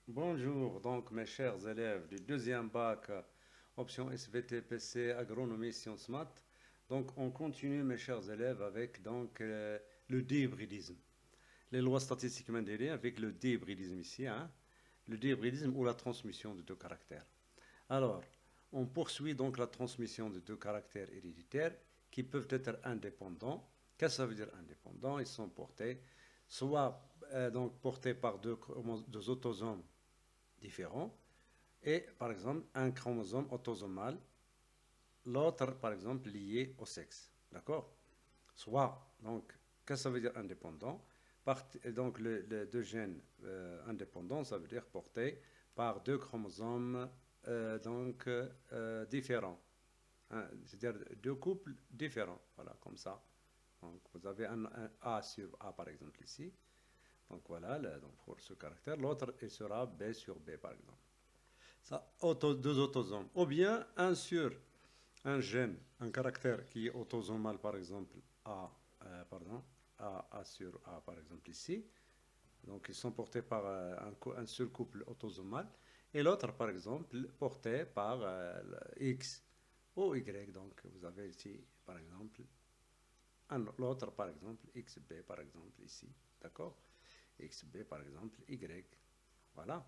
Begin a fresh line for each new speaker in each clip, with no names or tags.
Bonjour, donc mes chers élèves du deuxième bac, option SVT-PC, agronomie, sciences maths. Donc on continue mes chers élèves avec le dihybridisme. Les lois statistiques mendéliennes avec le dihybridisme ici, hein, le dihybridisme ou la transmission de deux caractères. Alors, on poursuit donc la transmission de deux caractères héréditaires qui peuvent être indépendants. Qu'est-ce que ça veut dire indépendants? Ils sont portés soit donc portés par deux autosomes différents, et par exemple un chromosome autosomal, l'autre par exemple lié au sexe. D'accord? Soit, donc, qu'est-ce que ça veut dire indépendant? Donc, les deux gènes indépendants, ça veut dire portés par deux chromosomes différents. Hein, c'est-à-dire deux couples différents. Voilà, comme ça. Donc, vous avez un A sur A, par exemple, ici. Donc, voilà, donc pour ce caractère. L'autre, il sera B sur B, par exemple. Ça, deux autosomes. Ou bien un sur un gène, un caractère qui est autosomal, par exemple, pardon, A sur A, par exemple, ici. Donc, ils sont portés par un seul couple autosomal. Et l'autre, par exemple, porté par X ou Y. Donc, vous avez ici, par exemple, l'autre, par exemple, XB, par exemple, ici. D'accord? XB, par exemple, Y. Voilà.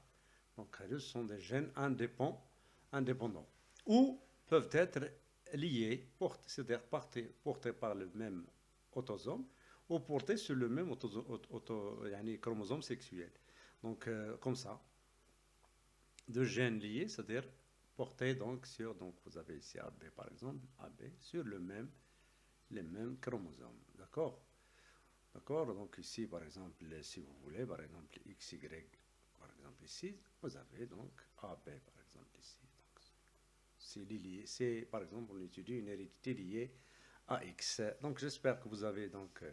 Donc, ce sont des gènes indépendants. Ou peuvent être liés, c'est-à-dire portés par le même autosome, ou portés sur le même chromosome sexuel. Donc, comme ça, deux gènes liés, c'est-à-dire portés donc sur, donc vous avez ici AB par exemple, AB, sur les mêmes chromosomes. D'accord? D'accord? Donc ici, par exemple, si vous voulez, par exemple, XY, par exemple ici, vous avez donc AB, par exemple ici. Donc, c'est, par exemple, on étudie une hérédité liée à X. Donc j'espère que vous avez donc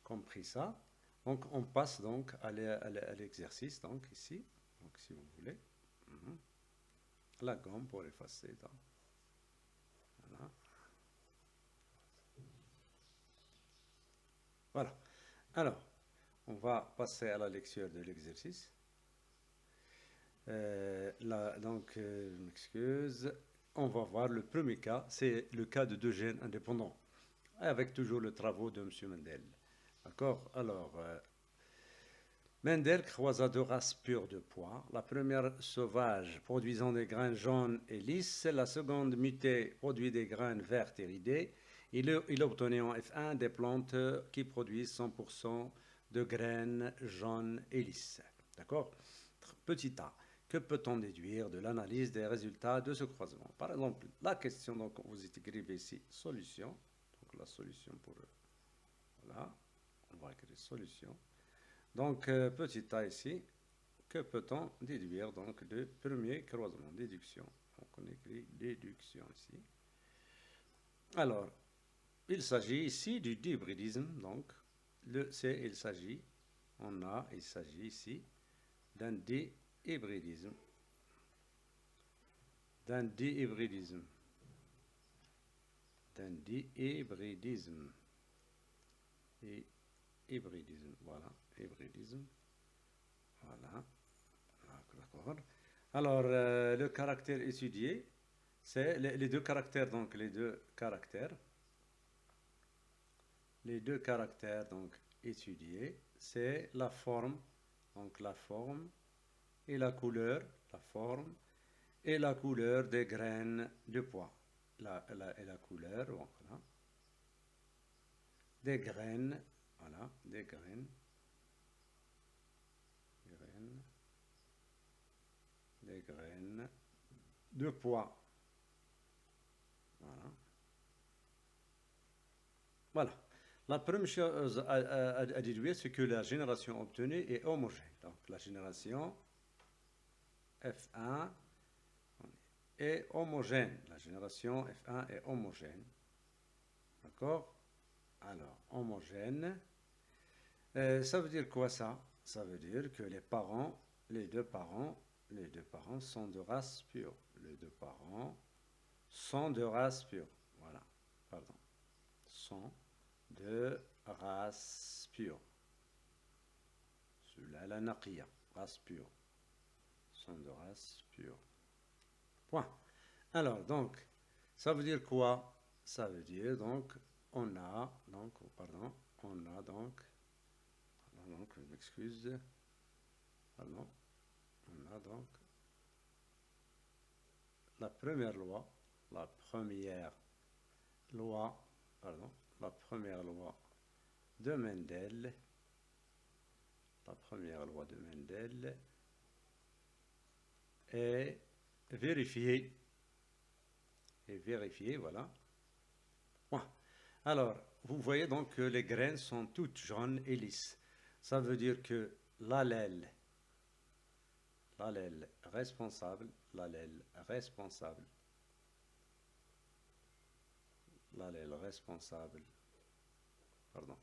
compris ça. Donc on passe donc à l'exercice, donc ici, donc si vous voulez, mhm. La gomme pour effacer. Donc, voilà. Voilà. Alors, on va passer à la lecture de l'exercice. Je m'excuse. On va voir le premier cas, c'est le cas de deux gènes indépendants, avec toujours le travaux de M. Mendel. D'accord? Alors, Mendel croisa deux races pures de pois. La première sauvage, produisant des graines jaunes et lisses. La seconde mutée, produit des graines vertes et ridées. Il obtenait en F1 des plantes qui produisent 100% de graines jaunes et lisses. D'accord? Petit a. Que peut-on déduire de l'analyse des résultats de ce croisement? Par exemple, la question, donc vous écrivez ici solution. Donc la solution pour... Voilà, on va écrire solution. Donc, petit a ici, que peut-on déduire donc de premier croisement? Déduction. Donc, on écrit déduction ici. Alors, il s'agit ici du dihybridisme. Donc, il s'agit, il s'agit ici d'un dihybridisme. D'un dihybridisme. D'un dihybridisme. Et hybridisme, voilà, hybridisme. Voilà, d'accord. Alors, le caractère étudié, c'est les deux caractères, donc les deux caractères donc étudiés, c'est la forme, donc la forme et la forme et la couleur des graines de pois. Et la couleur, voilà, des graines, voilà, des graines, graines, des graines de pois. Voilà. Voilà. La première chose à déduire, c'est que la génération obtenue est homogène. Donc la génération F1 est homogène. La génération F1 est homogène. D'accord? Alors, homogène. Ça veut dire quoi ça? Ça veut dire que les deux parents, les deux parents sont de race pure. Les deux parents sont de race pure. Voilà. Pardon. Sont de race pure. Celui-là, la naqiya, race pure. sont de race pure. Point. Alors, donc, ça veut dire quoi? Ça veut dire, donc, on a, donc, pardon, on a donc, je m'excuse, pardon, on a donc la première loi, la première loi, pardon, la première loi de Mendel, la première loi de Mendel est vérifiée, voilà. Point. Alors, vous voyez donc que les graines sont toutes jaunes et lisses. Ça veut dire que l'allèle responsable, l'allèle responsable, pardon,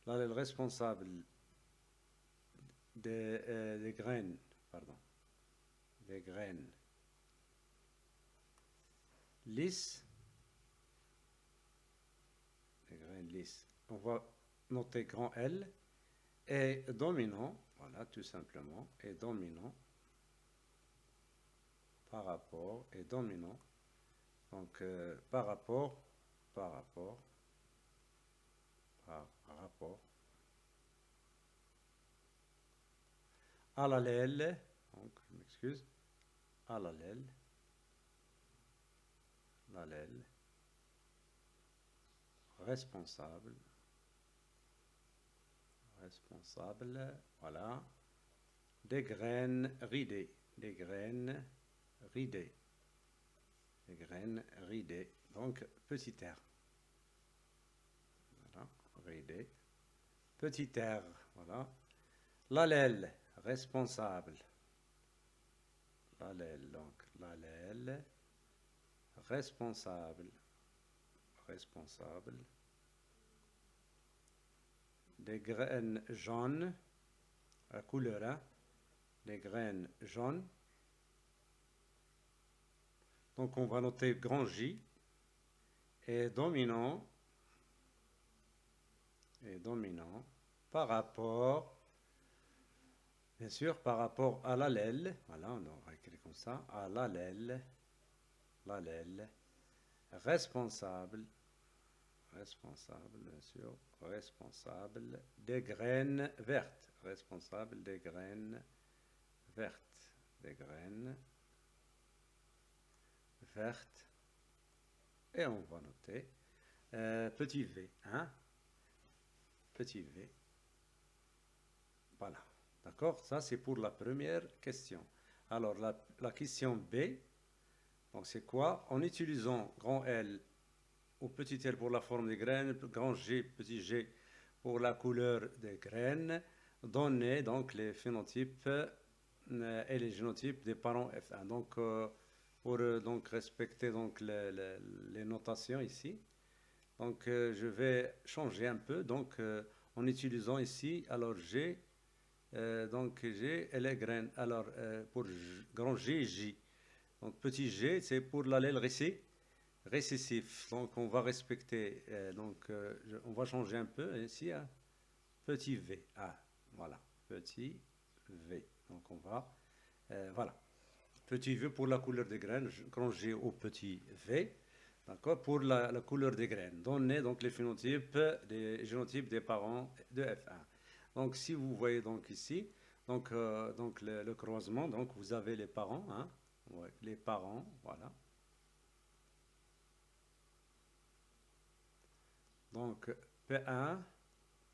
l'allèle responsable des graines, pardon, des graines lisses, on va noter grand L, est dominant, voilà, tout simplement, est dominant par rapport, donc par rapport à l'allèle, donc je m'excuse, à l'allèle responsable, voilà, des graines ridées, donc petit r, voilà, ridées, petit r, voilà, l'allèle responsable, responsable des graines jaunes, à couleur, hein, des graines jaunes. Donc on va noter grand J est dominant par rapport, bien sûr, par rapport à l'allèle, voilà, on va écrire comme ça, à l'allèle responsable, bien sûr, responsable des graines vertes, et on va noter petit v, hein, petit v, voilà, d'accord, ça c'est pour la première question. Alors la question B, donc c'est quoi? En utilisant grand L ou petit l pour la forme des graines, grand G, petit g pour la couleur des graines, donner donc les phénotypes et les génotypes des parents F1. Donc pour donc respecter donc les notations ici, donc je vais changer un peu, donc en utilisant ici, alors G, donc G et les graines, alors pour grand G, J. Donc petit g, c'est pour l'allèle récessif. Donc on va respecter, on va changer un peu ici, hein, petit v. Ah, voilà, petit v. Donc on va, voilà. Petit v pour la couleur des graines, grand G au petit v. D'accord, pour la couleur des graines. Donner donc les phénotypes, les génotypes des parents de F1. Donc si vous voyez donc ici, donc le croisement, donc vous avez les parents, hein, ouais, les parents, voilà. Donc P1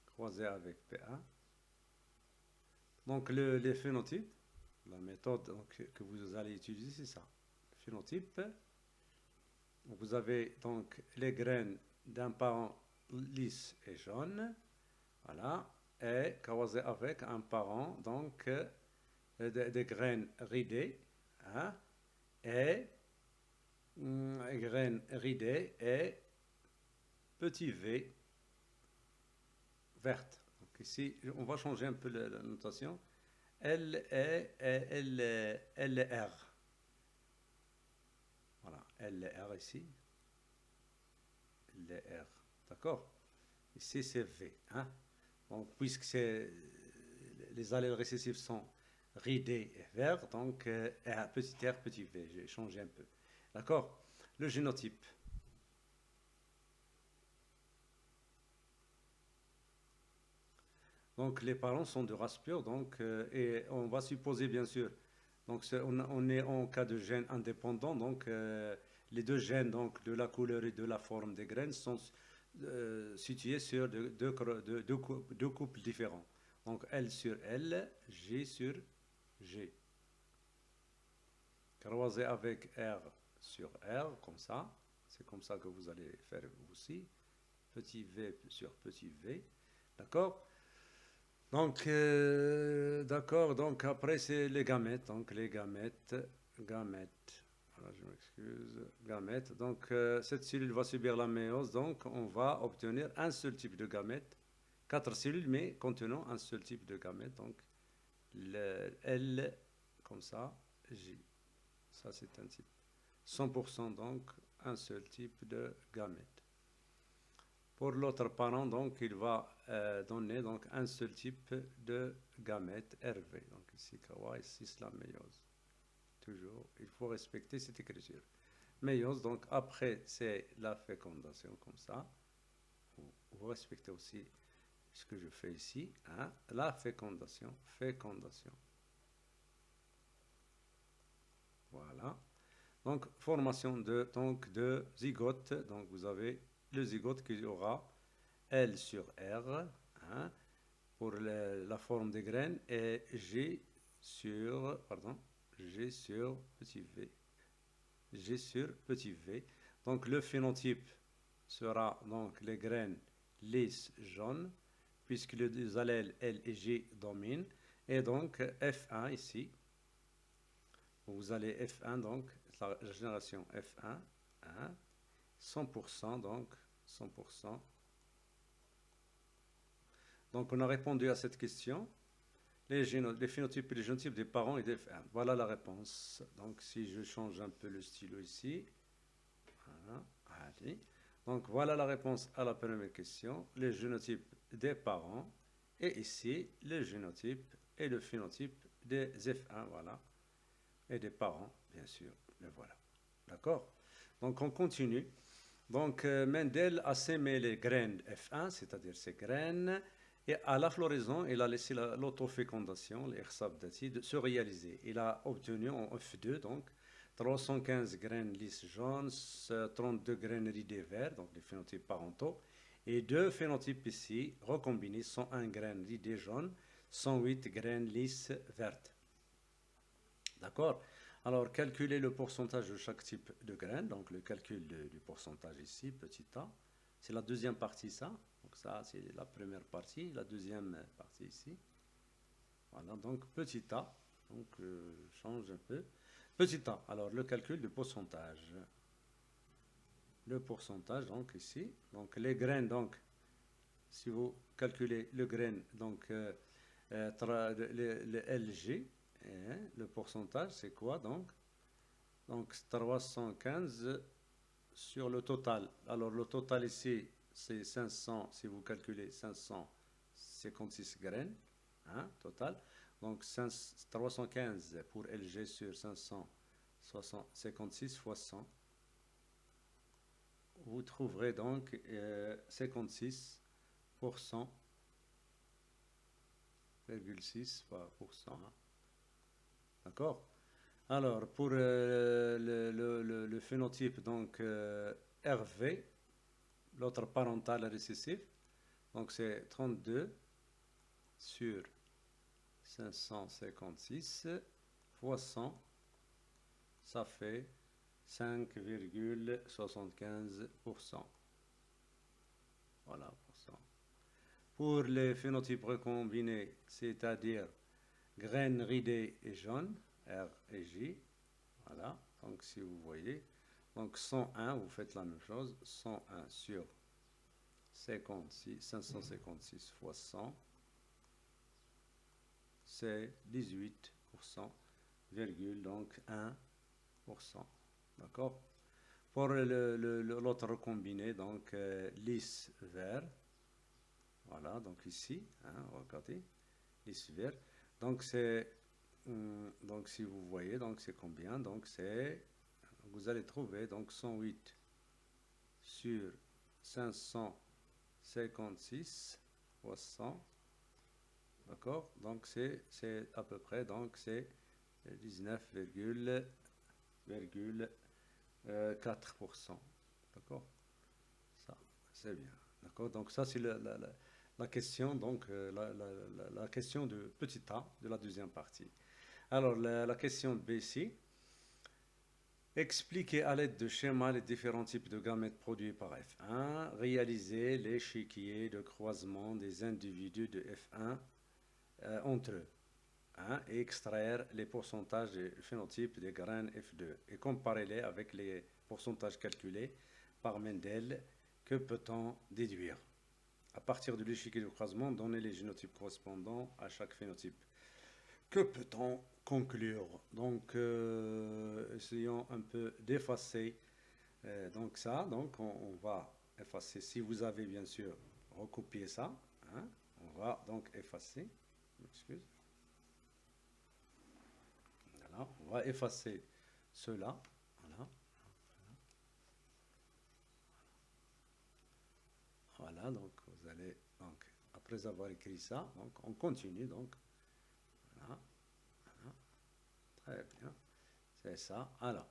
croisé avec P1. Donc les phénotypes, la méthode donc, que vous allez utiliser, c'est ça. Phénotype. Vous avez donc les graines d'un parent lisse et jaune, voilà, et croisé avec un parent donc des graines ridées, hein, et graines ridées et petit v verte. Donc ici, on va changer un peu la notation. L, E, L, L, R. Voilà, L, R ici. L, R. D'accord? Ici, c'est V. Hein? Donc, puisque les allèles récessifs sont ridé et vert, donc petit r, petit v, j'ai changé un peu. D'accord? Le génotype. Donc les parents sont de race pure, donc, et on va supposer bien sûr, donc on est en cas de gènes indépendants, donc les deux gènes donc, de la couleur et de la forme des graines sont situés sur deux couples différents. Donc L sur L, G sur G. Croisé avec R sur R, comme ça. C'est comme ça que vous allez faire vous aussi. Petit v sur petit v. D'accord? Donc, d'accord, donc après c'est les gamètes, donc les gamètes, voilà, je m'excuse, gamètes, donc cette cellule va subir la méiose, donc on va obtenir un seul type de gamète, quatre cellules mais contenant un seul type de gamète, donc le L comme ça, J, ça c'est un type, 100% donc un seul type de gamète. Pour l'autre parent, donc, il va donner donc, un seul type de gamète RV. Donc ici, Kawa, ici, c'est la méiose. Toujours, il faut respecter cette écriture. Méiose, donc après, c'est la fécondation, comme ça. Vous respectez aussi ce que je fais ici. Hein? La fécondation, fécondation. Voilà. Donc, formation de zygote. Donc, vous avez le zygote qui aura L sur R, hein, pour la forme des graines, et G sur petit v. G sur petit v. Donc le phénotype sera donc les graines lisses jaunes, puisque les allèles L et G dominent, et donc F1 ici. Vous allez F1, donc la génération F1, hein, 100%, donc 100%. Donc, on a répondu à cette question. Les phénotypes et les génotypes des parents et des femmes. Voilà la réponse. Donc, si je change un peu le stylo ici. Voilà. Allez. Donc, voilà la réponse à la première question. Les génotypes des parents. Et ici, les génotypes et le phénotype des F1. Voilà. Et des parents, bien sûr. Le voilà. D'accord? Donc, on continue. Donc, Mendel a sémé les graines F1, c'est-à-dire ces graines, et à la floraison, il a laissé l'autofécondation, l'Irsabdati, de se réaliser. Il a obtenu en F2, donc, 315 graines lisses jaunes, 32 graines ridées vertes, donc les phénotypes parentaux, et deux phénotypes ici, recombinés, 101 graines ridées jaunes, 108 graines lisses vertes. D'accord? Alors, calculer le pourcentage de chaque type de graine. Donc, le calcul du pourcentage ici, petit a. C'est la deuxième partie, ça. Donc, ça, c'est la première partie. La deuxième partie ici. Voilà, donc petit a. Donc, change un peu. Petit a. Alors, le calcul du pourcentage. Le pourcentage, donc, ici. Donc, les graines, donc, si vous calculez le grain, donc, le LG, le pourcentage, c'est quoi donc? Donc 315 sur le total. Alors le total ici, c'est 500, si vous calculez 556 graines, hein, total. Donc 315 pour LG sur 556 fois 100. Vous trouverez donc 56%, 6%. Hein. D'accord? Alors, pour le phénotype, donc RV, l'autre parental récessif, donc c'est 32 sur 556 fois 100, ça fait 5,75%. Voilà, pour ça. Pour les phénotypes recombinés, c'est-à-dire graines ridées et jaunes, R et J, voilà, donc si vous voyez, donc 101, vous faites la même chose, 101 sur 556 fois 100, c'est 18%, donc 1%, d'accord? Pour l'autre combiné, donc lisse vert, voilà, donc ici, hein, regardez, lisse vert, donc c'est Donc si vous voyez, donc c'est combien? Donc c'est, vous allez trouver donc 108 sur 556 fois 100, d'accord? Donc c'est à peu près, donc c'est 19,4%, d'accord? Ça, c'est bien, d'accord? Donc ça c'est la question, donc la question de petit a de la deuxième partie. Alors la question B ici. Expliquer à l'aide de schémas les différents types de gamètes produits par F1. Réaliser l'échiquier de croisement des individus de F1 entre eux. Hein, et extraire les pourcentages de phénotypes des graines F2 et comparer-les avec les pourcentages calculés par Mendel. Que peut-on déduire? À partir de l'échiquier de croisement, donner les génotypes correspondants à chaque phénotype. Que peut-on conclure? Donc, essayons un peu d'effacer donc ça. Donc, on va effacer. Si vous avez bien sûr recopié ça, hein, on va donc effacer. Excuse. Voilà, on va effacer cela. Voilà, voilà. Donc, vous allez donc après avoir écrit ça, donc on continue. Donc, voilà, voilà. Très bien. C'est ça. Alors.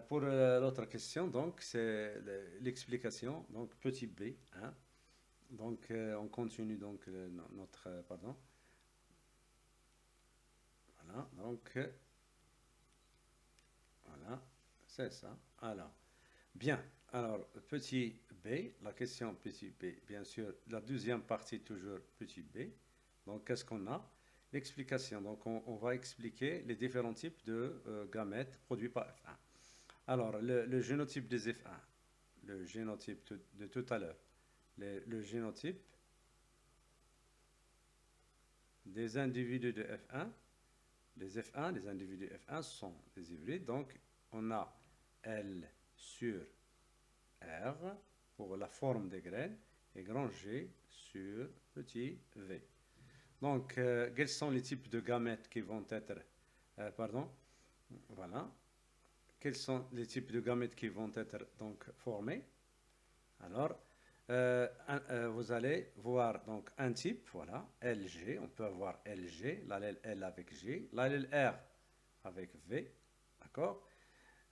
Pour l'autre question, donc, c'est l'explication, donc petit b. Hein. Donc, on continue donc notre, pardon. Voilà, donc, voilà, c'est ça. Alors, bien. Alors, petit b, la question petit b, bien sûr, la deuxième partie toujours petit b. Donc, qu'est-ce qu'on a? L'explication. Donc, on va expliquer les différents types de gamètes produits par F1. Alors, le génotype des F1, le génotype de tout à l'heure, le génotype des individus de F1, les F1, les individus F1 sont des hybrides, donc on a L sur R pour la forme des graines et grand G sur petit v. Donc, quels sont les types de gamètes qui vont être, pardon, voilà, quels sont les types de gamètes qui vont être donc formés? Alors, vous allez voir donc un type, voilà, LG, on peut avoir LG, l'allèle L avec G, l'allèle R avec V, d'accord?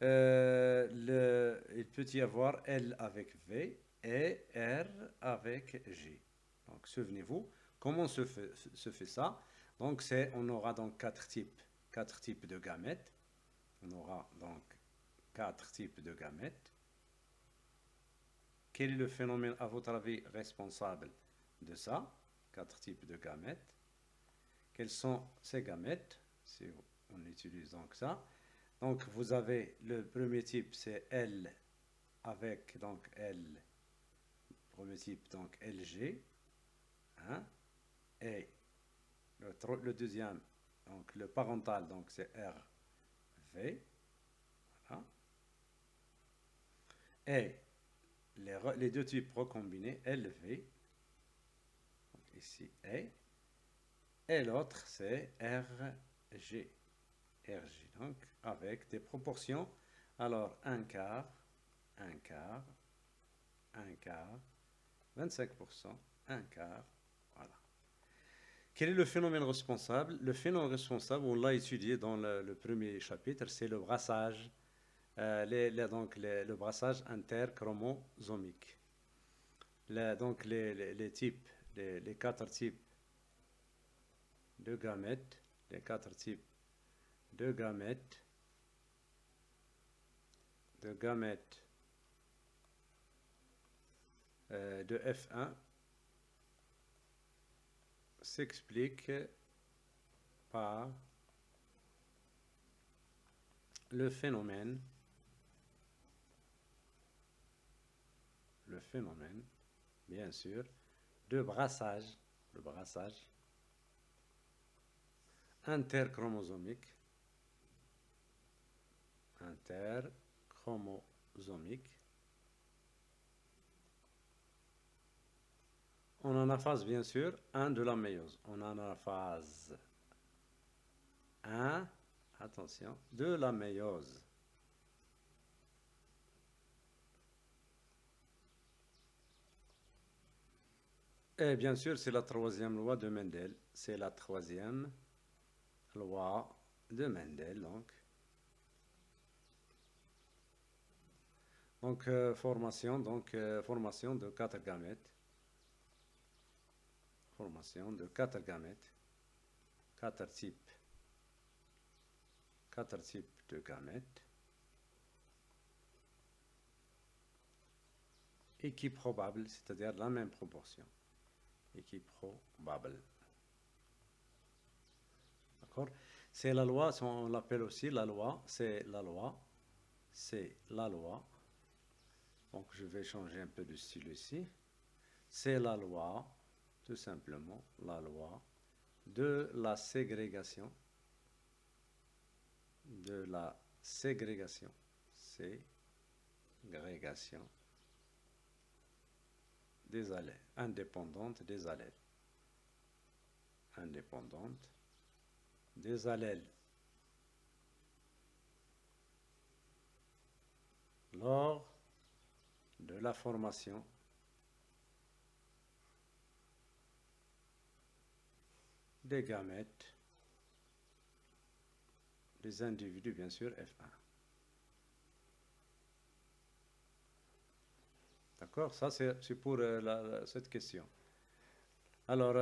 Il peut y avoir L avec V et R avec G. Donc, souvenez-vous, comment se fait ça? Donc, on aura donc quatre types de gamètes. On aura donc quatre types de gamètes. Quel est le phénomène, à votre avis, responsable de ça? Quatre types de gamètes. Quels sont ces gamètes? Si on utilise donc ça. Donc, vous avez le premier type, c'est L avec donc L. Premier type, donc LG. Hein, et le deuxième, donc le parental, donc c'est RV. Voilà. Et les deux types recombinés, LV, donc ici et l'autre c'est RG. RG, donc avec des proportions, alors un quart, un quart, un quart, 25%, un quart, voilà. Quel est le phénomène responsable? Le phénomène responsable, on l'a étudié dans le premier chapitre, c'est le brassage, donc le brassage interchromosomique. Donc les types, les quatre types de gamètes, les quatre types de gamètes, de F1 s'expliquent par le phénomène, bien sûr, de brassage, le brassage interchromosomique, en anaphase bien sûr, un de la méiose, en anaphase F1, attention, de la méiose. Et bien sûr, c'est la troisième loi de Mendel. C'est la troisième loi de Mendel, donc. Donc, formation de quatre gamètes. Formation de quatre gamètes. Quatre types de gamètes. Équipe probable, c'est-à-dire la même proportion. Équipe probable. D'accord? C'est la loi, on l'appelle aussi la loi, c'est la loi. Donc je vais changer un peu de style ici. C'est la loi, tout simplement, la loi de la ségrégation. De la ségrégation. Ségrégation des allèles, indépendante des allèles. Indépendante des allèles. Lors de la formation des gamètes des individus, bien sûr, F1. D'accord? Ça, c'est pour cette question. Alors,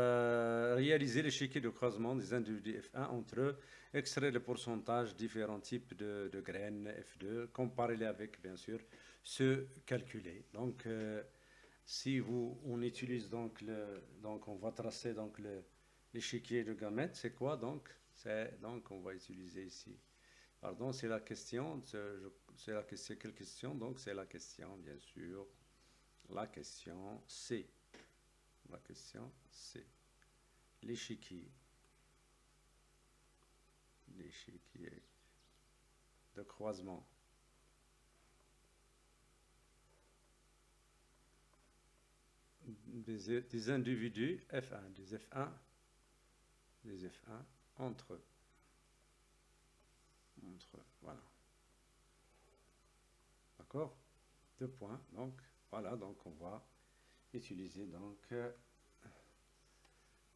réaliser l'échiquier de croisement des individus F1 entre eux, extraire le pourcentage différents types de graines F2, comparer-les avec, bien sûr, ceux calculés. Donc, si on utilise donc on va tracer donc l'échiquier de gamètes, c'est quoi donc? Donc, on va utiliser ici. Pardon, c'est la question, c'est la question, quelle question? Donc, c'est la question, bien sûr, la question C. La question C. L'échiquier de croisement des individus F1, des F1 entre eux. Voilà. D'accord? Deux points. Donc, voilà, donc on va utiliser, donc,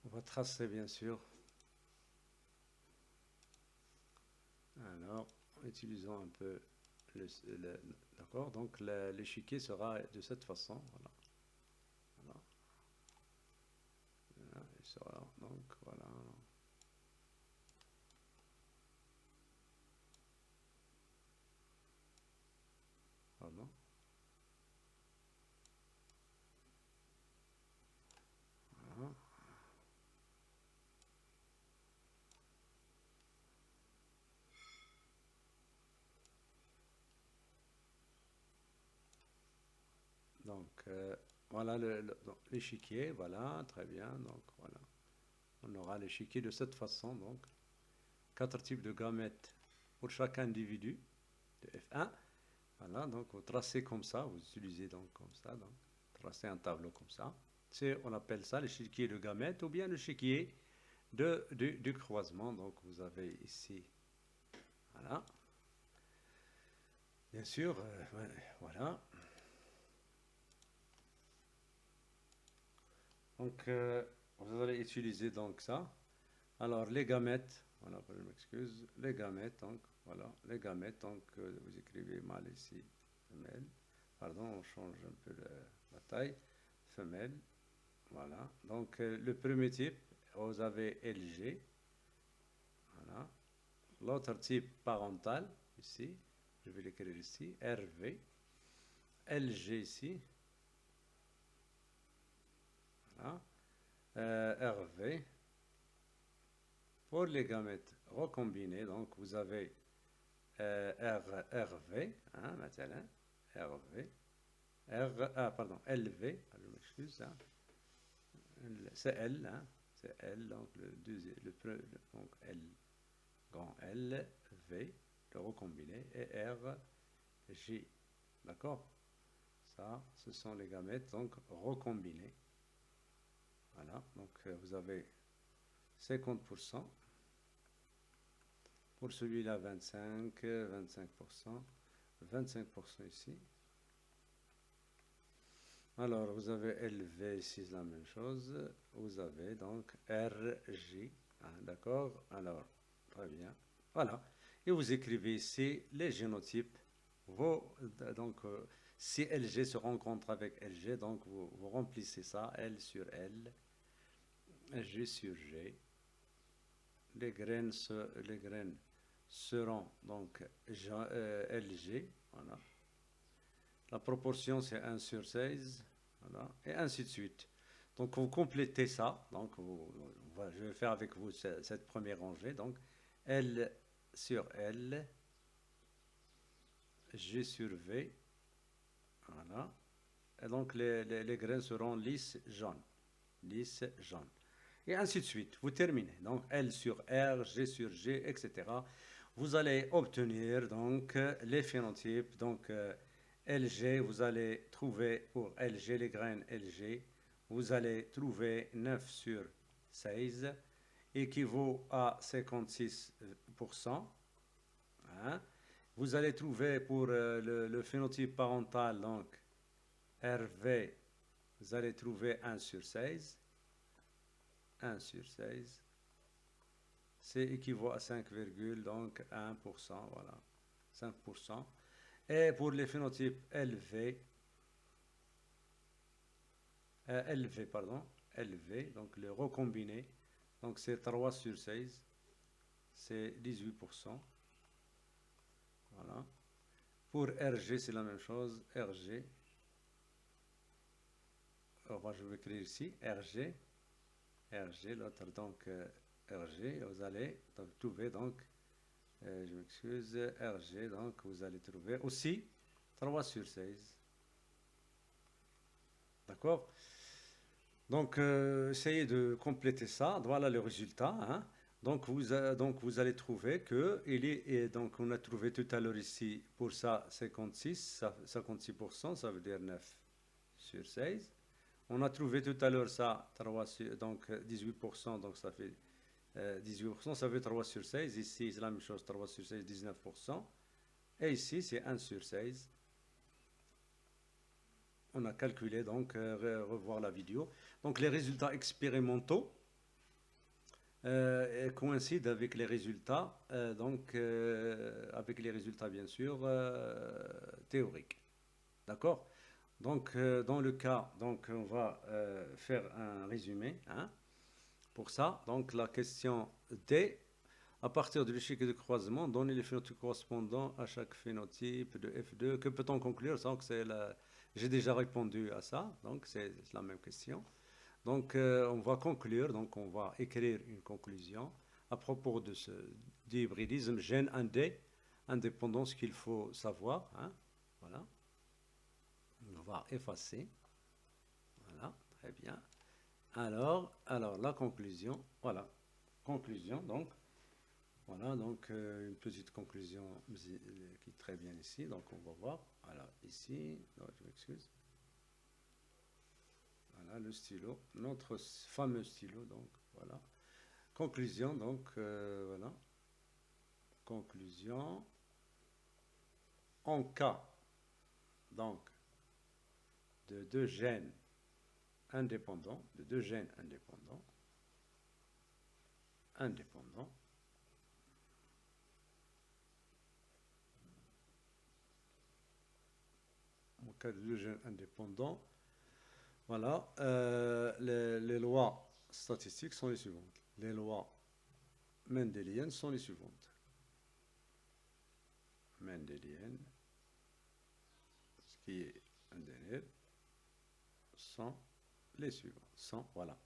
on va tracer, bien sûr. Alors, utilisons un peu d'accord? Donc, l'échiquier sera de cette façon. Voilà. Voilà. Il sera, donc, voilà. Pardon. Voilà. Donc, voilà l'échiquier, voilà, très bien. Donc, voilà. On aura l'échiquier de cette façon, donc. Quatre types de gamètes pour chaque individu de F1. Voilà, donc vous tracez comme ça, vous utilisez donc comme ça, donc tracez un tableau comme ça. On appelle ça l'échiquier de gamètes ou bien l'échiquier du croisement. Donc vous avez ici, voilà. Bien sûr, voilà. Donc vous allez utiliser donc ça. Alors les gamètes, voilà, je m'excuse, les gamètes, donc voilà, les gamètes, donc vous écrivez mal ici, femelle. Pardon, on change un peu la taille, femelle. Voilà. Donc, le premier type, vous avez LG. Voilà. L'autre type parental, ici, je vais l'écrire ici, RV. LG ici. Voilà. RV. Pour les gamètes recombinés, donc vous avez RV, hein, maintenant, RV. Pardon, LV, je m'excuse, hein. C'est L, hein, c'est L, donc le deuxième, donc L, grand L, V, le recombiné, et R, J. D'accord? Ça, ce sont les gamètes, donc recombinés. Voilà, donc vous avez 50%. Pour celui-là, 25, 25%, 25% ici. Alors, vous avez LV ici, c'est la même chose. Vous avez donc RJ. Ah, d'accord? Alors, très bien. Voilà. Et vous écrivez ici les génotypes. Donc, si LG se rencontre avec LG, donc vous remplissez ça, L sur L, G sur G. Les graines seront donc LG. Voilà. La proportion, c'est 1 sur 16. Voilà. Et ainsi de suite. Donc, vous complétez ça. Donc, je vais faire avec vous cette première rangée. Donc, L sur L, G sur V. Voilà. Et donc, les graines seront lisses jaunes. Lisses jaunes. Et ainsi de suite. Vous terminez. Donc, L sur R, G sur G, etc. Vous allez obtenir donc les phénotypes. Donc, LG, vous allez trouver pour LG, les graines LG, vous allez trouver 9 sur 16, équivaut à 56%. Hein. Vous allez trouver pour le phénotype parental, donc RV, vous allez trouver 1 sur 16. 1 sur 16. C'est équivaut à 5,1%. Voilà. 5%. Et pour les phénotypes LV, donc le recombiné, donc c'est 3 sur 16, c'est 18%. Voilà. Pour RG, c'est la même chose, RG, je vais écrire ici, RG, l'autre donc RG, vous allez trouver donc, je m'excuse, RG, donc vous allez trouver aussi 3 sur 16. D'accord? Donc, essayez de compléter ça. Voilà le résultat. Hein. Donc, vous allez trouver que donc on a trouvé tout à l'heure ici pour ça 56%, ça veut dire 9 sur 16. On a trouvé tout à l'heure ça 3 donc 18%, donc ça fait 18%, ça veut 3 sur 16. Ici, c'est la même chose, 3 sur 16, 19%. Et ici, c'est 1 sur 16. On a calculé, donc, revoir la vidéo. Donc, les résultats expérimentaux coïncident avec les résultats, avec les résultats, bien sûr, théoriques. D'accord? Donc, dans le cas, donc, on va faire un résumé. Hein, pour ça, donc, la question D. À partir de l'échec de croisement, donner les phénotypes correspondants à chaque phénotype de F2. Que peut-on conclure? Donc, j'ai déjà répondu à ça, donc c'est la même question. Donc, on va conclure, donc on va écrire une conclusion à propos de d'hybridisme gène indépendant, ce qu'il faut savoir. Hein, voilà. On va effacer. Voilà, très bien. Alors la conclusion, voilà. Conclusion, donc. Voilà, donc une petite conclusion qui est très bien ici. Donc on va voir. Alors ici, non, je m'excuse. Voilà le stylo, notre fameux stylo. Donc voilà. Conclusion, donc voilà. Conclusion. En cas donc de deux gènes indépendants, en cas de deux gènes indépendants, voilà, les lois statistiques sont les suivantes. Les lois mendéliennes sont les suivantes. Mendéliennes, ce qui est indéniable, sont les suivants. Voilà.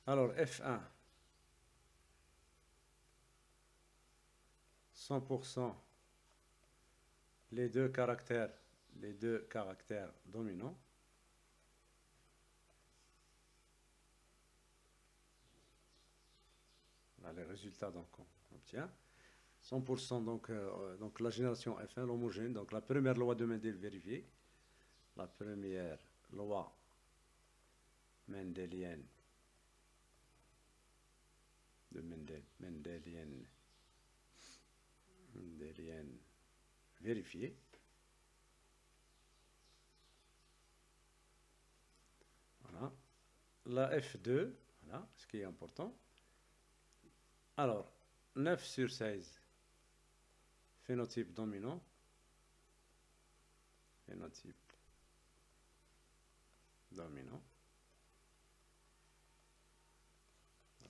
Alors, F1, 100%, les deux caractères dominants. Voilà les résultats donc qu'on obtient. 100% donc la génération F1, l'homogène, donc la première loi de Mendel vérifiée, la première loi mendélienne de Mendelienne bien vérifier. Voilà. La F2, voilà, ce qui est important. Alors, 9 sur 16, phénotype dominant. Phénotype dominant.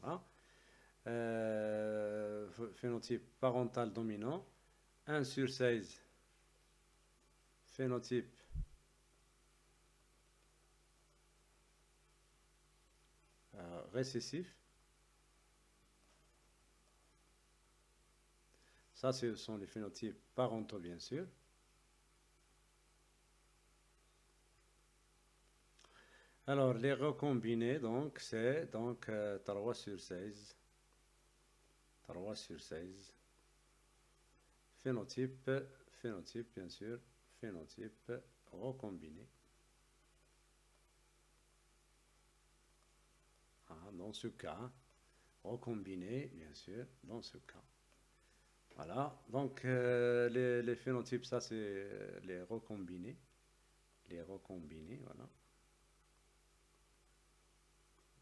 Voilà. Phénotype parental dominant. 1 sur 16, phénotype récessif. Ça, ce sont les phénotypes parentaux, bien sûr. Alors, les recombinés, donc, c'est donc 3 sur 16. 3 sur 16. Phénotype, bien sûr, phénotype recombiné. Dans ce cas, recombiné, bien sûr, dans ce cas. Voilà, donc les phénotypes, ça c'est les recombinés. Les recombinés, voilà.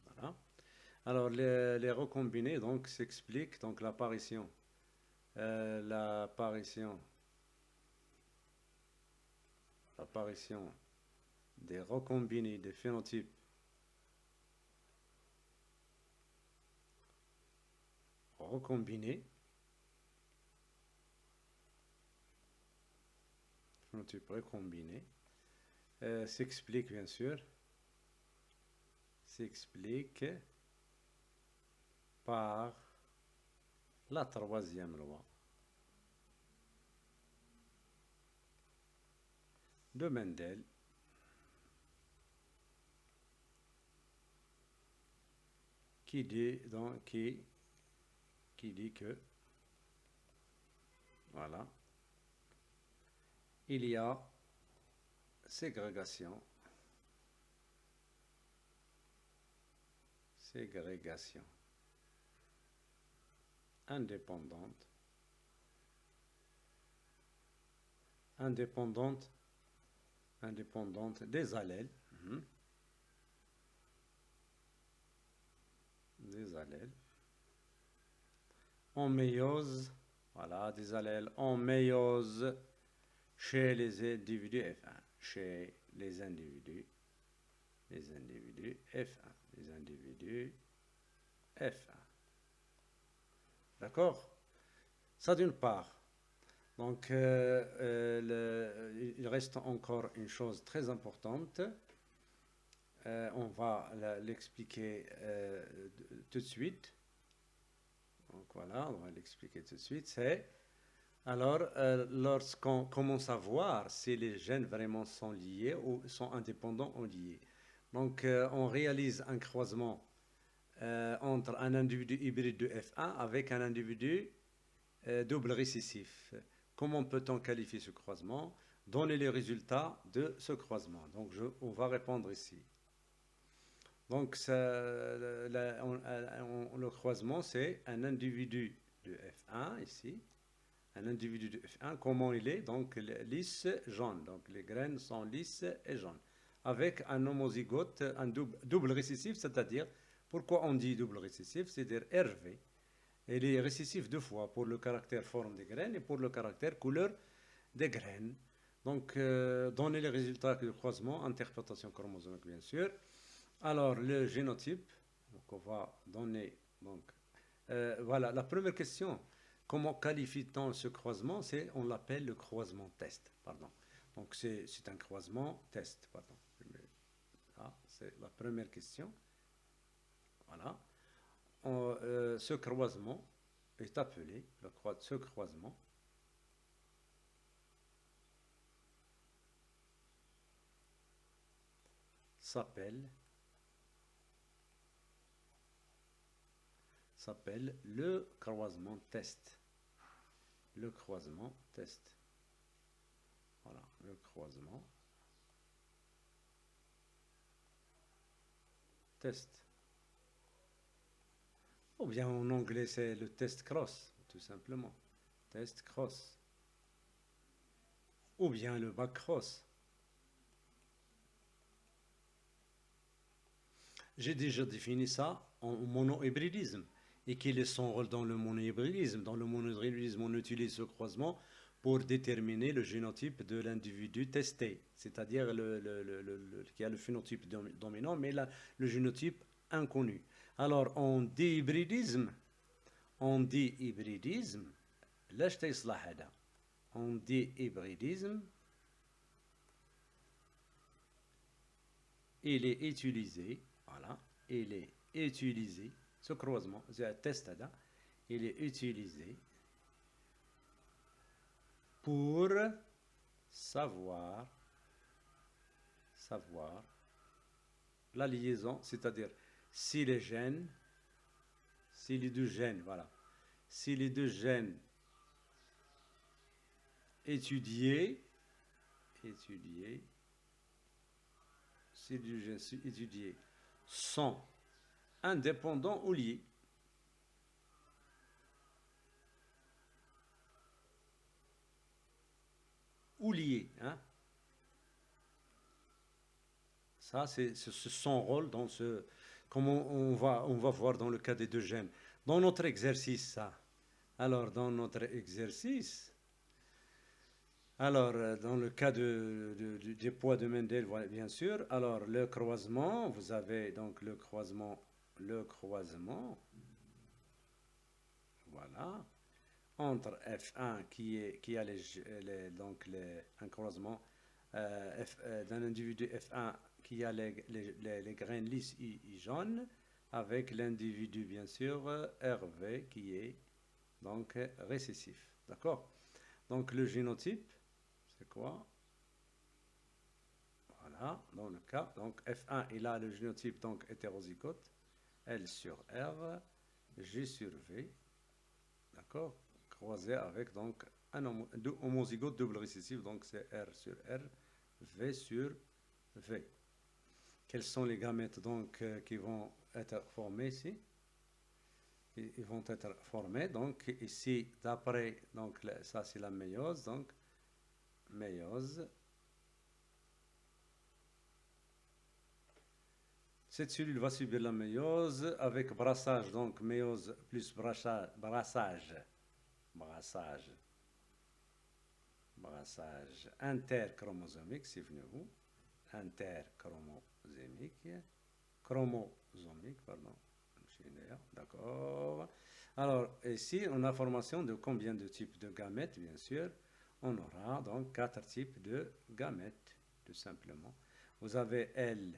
Voilà. Alors les recombinés, donc, s'expliquent donc l'apparition des recombinés des phénotypes recombinés, phénotypes recombinés, s'explique bien sûr, s'explique par la troisième loi de Mendel, qui dit que voilà, il y a ségrégation indépendante des allèles, en méiose, voilà, des allèles en méiose chez les individus F1, chez les individus F1. D'accord? Ça d'une part. Donc, il reste encore une chose très importante. On va l'expliquer tout de suite. Donc voilà, on va l'expliquer tout de suite. C'est alors lorsqu'on commence à voir si les gènes vraiment sont liés ou sont indépendants ou liés. Donc, on réalise un croisement entre un individu hybride de F1 avec un individu double récessif. Comment peut-on qualifier ce croisement? Donner les résultats de ce croisement. Donc, on va répondre ici. Donc, le croisement, c'est un individu de F1 ici. Un individu de F1, comment il est? Donc, lisse, jaune. Donc, les graines sont lisses et jaunes. Avec un homozygote, un double récessif, c'est-à-dire, pourquoi on dit double récessif? C'est-à-dire RV. Il est récessif deux fois pour le caractère forme des graines et pour le caractère couleur des graines. Donc, donner les résultats du croisement, interprétation chromosomique bien sûr. Alors, le génotype, donc on va donner, donc, voilà, la première question, comment qualifie-t-on ce croisement? On l'appelle le croisement test, pardon. Donc, c'est un croisement test, pardon. C'est la première question. Voilà. Ce croisement est appelé, ce croisement s'appelle le croisement test. Le croisement test. Voilà, le croisement test. Ou bien en anglais, c'est le test cross, tout simplement. Test cross. ou bien le bac cross. J'ai déjà défini ça en monohybridisme. Et quel est son rôle dans le monohybridisme? Dans le monohybridisme, on utilise ce croisement pour déterminer le génotype de l'individu testé, c'est-à-dire qui a le phénotype dominant, mais le génotype inconnu. Alors, en déhybridisme, là, je en déhybridisme, il est utilisé, voilà, il est utilisé, ce croisement, c'est un test là, il est utilisé pour savoir la liaison, c'est-à-dire si les gènes, si les deux gènes, voilà, si les deux gènes étudiés, si les deux gènes étudiés sont indépendants ou liés. Ou liés, hein? Ça, c'est son rôle dans ce. Comment on va voir dans le cas des deux gènes. Dans notre exercice, ça. Alors, dans notre exercice, alors, dans le cas des poids de Mendel, voilà, bien sûr. Alors, le croisement, vous avez donc le croisement, voilà, entre F1 qui a un croisement d'un individu F1 qui a les graines lisses et jaunes avec l'individu bien sûr RV qui est donc récessif. D'accord? Donc le génotype, c'est quoi? Voilà, dans le cas, donc F1 il a le génotype donc hétérozygote, L sur R, G sur V, d'accord? Croisé avec donc un homozygote double récessif, donc c'est R sur R, V sur V. Quels sont les gamètes donc qui vont être formés ici? Ils vont être formés donc ici d'après donc ça c'est la méiose, donc méiose. Cette cellule va subir la méiose avec brassage, donc méiose plus brassage interchromosomique, si vous chromosomique, pardon, d'accord. Alors, ici, on a formation de combien de types de gamètes, bien sûr. On aura donc 4 types de gamètes, tout simplement. Vous avez L,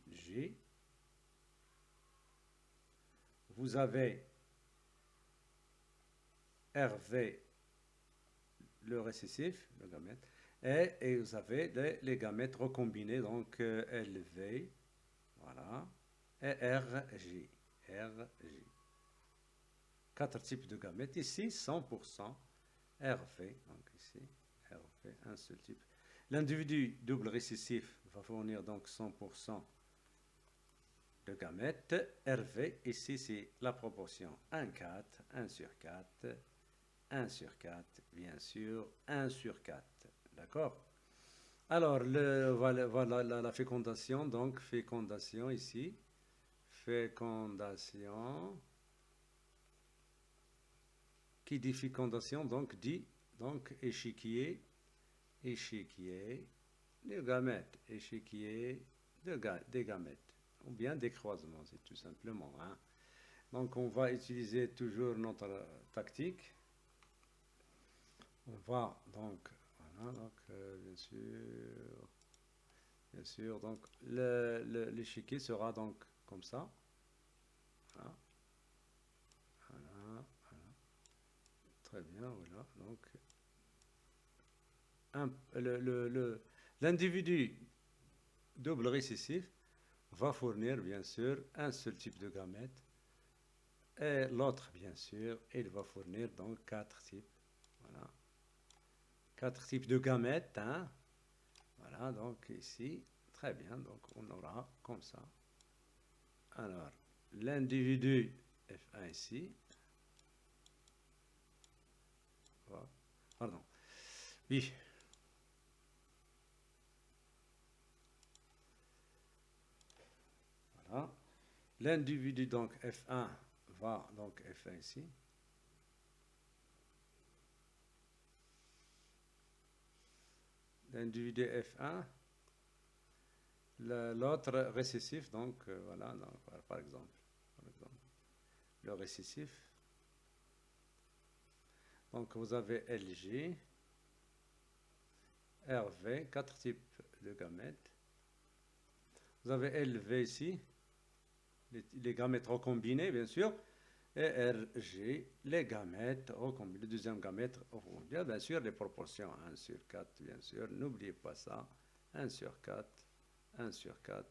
G. Vous avez RV, le récessif, le gamète. Et vous avez les gamètes recombinés, donc LV, voilà, et RG. 4 types de gamètes. Ici, 100% RV. Donc ici, RV, un seul type. L'individu double récessif va fournir donc 100% de gamètes. RV, ici, c'est la proportion 1,4, 1 sur 4, 1 sur 4, bien sûr, 1 sur 4. D'accord? Alors, voilà la fécondation. Donc, fécondation ici. Fécondation. Qui dit fécondation, donc dit donc échiquier, des gamètes, échiquier des gamètes, ou bien des croisements, c'est tout simplement. Hein. Donc on va utiliser toujours notre tactique. On va donc, voilà, donc bien sûr, donc l'échiquier sera donc comme ça. Voilà. Très bien, voilà. Donc, l'individu double récessif va fournir, bien sûr, un seul type de gamète. Et l'autre, bien sûr, il va fournir donc 4 types. Voilà. 4 types de gamètes. Hein. Voilà, donc ici, très bien. Donc, on aura comme ça. Alors, l'individu F1 ici. Pardon. Oui. L'individu donc F1 va donc F1 ici. L'individu F1, l'autre récessif, donc voilà, donc, par exemple, le récessif. Donc vous avez LG, RV, 4 types de gamètes. Vous avez LV ici, les gamètes recombinés, bien sûr, et RG, les gamètes recombinés, le deuxième gamète recombinés, bien sûr, les proportions 1 sur 4, bien sûr, n'oubliez pas ça, 1 sur 4, 1 sur 4,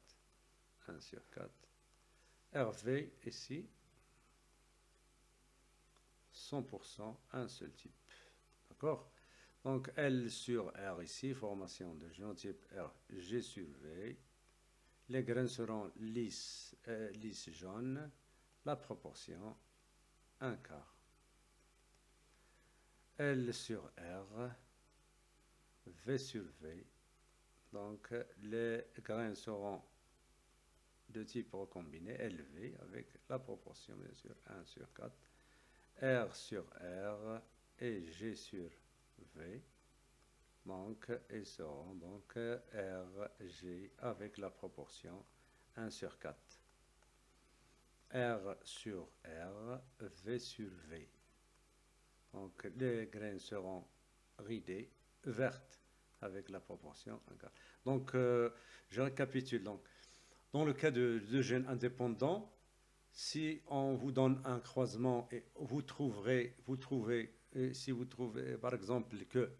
1 sur 4. RV ici, 100%, un seul type. D'accord? Donc L sur R ici, formation de génotype R, G sur V. Les graines seront lisses jaunes. La proportion, 1 quart. L sur R, V sur V. Donc les graines seront de type recombiné, LV, avec la proportion, bien sûr, 1 sur 4. R sur R et G sur V. Donc, ils seront donc R, G avec la proportion 1 sur 4. R sur R, V sur V. Donc, les graines seront ridées, vertes, avec la proportion 1 quart. Donc, je récapitule. Donc, dans le cas de gènes indépendants, si on vous donne un croisement et si vous trouvez par exemple que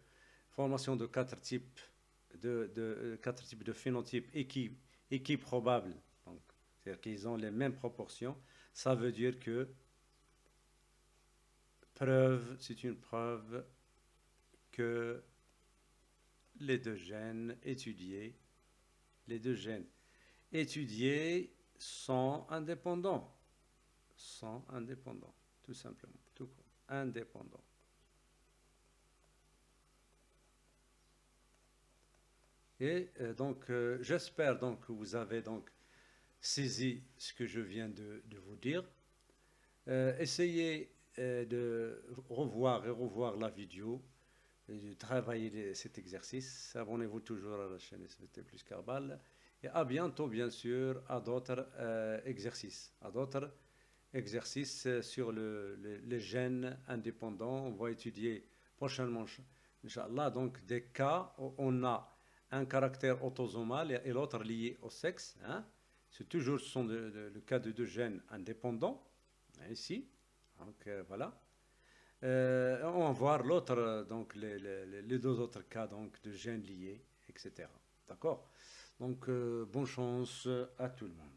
formation de 4 types de phénotypes équiprobables, c'est-à-dire qu'ils ont les mêmes proportions, ça veut dire que c'est une preuve que les deux gènes étudiés sont indépendants. Tout simplement, tout court, indépendants. Et donc, j'espère donc que vous avez donc saisi ce que je viens de vous dire. Essayez de revoir la vidéo, et de travailler cet exercice. Abonnez-vous toujours à la chaîne SVT plus Carbal. Et à bientôt, bien sûr, à d'autres exercices. Sur les gènes indépendants. On va étudier prochainement, Inch'Allah, donc des cas où on a un caractère autosomal et l'autre lié au sexe. Hein. Ce sont le cas de deux gènes indépendants, ici. Donc voilà. On va voir l'autre, donc les deux autres cas donc, de gènes liés, etc. D'accord? Donc bonne chance à tout le monde.